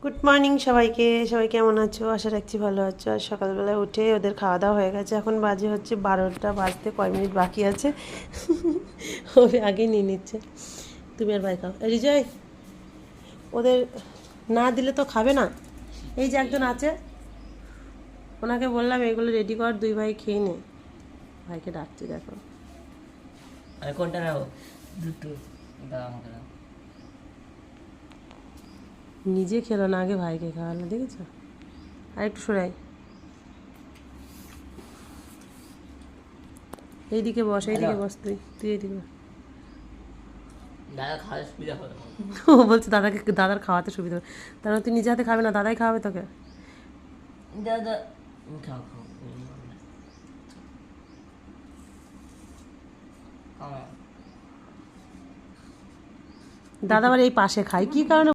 Good morning সবাইকে। সবাই কেমন আছো? আশা রাখছি ভালো আছো। আর সকালবেলা উঠে ওদের খাওয়া দাওয়া হয়ে গেছে। এখন বাজে হচ্ছে 12টা বাজতে কয় মিনিট বাকি আছে। ও আগেই নিয়ে নিচ্ছে। তুমি আর ভাই খাও। রিজয়, ওদের না দিলে তো খাবে না। এই যে একজন আছে, ওনাকে বললাম এগুলো রেডি কর, দুই ভাই খেয়ে নে। ভাইকে ডাকছি, দেখো। আমি কোনটা নেবো? দুটো দাও আমাকে দাও। নিজে খেলো না, আগে ভাইকে খাওয়ালো, দেখেছো? আর একটু সরাই, এইদিকে বস, এইদিকে বস, তুই তুই এইদিকে বস। দাদা খাওয়ার সুবিধা হবে না। ও বলছে দাদাকে, দাদার খাওয়াতে সুবিধা হবে। তার মানে তুই নিজে হাতে খাবে না, দাদাই খাওয়াবে তোকে? দাদা খাও খাও খাও। দাদা আবার এই পাশে খায়, কি কারণে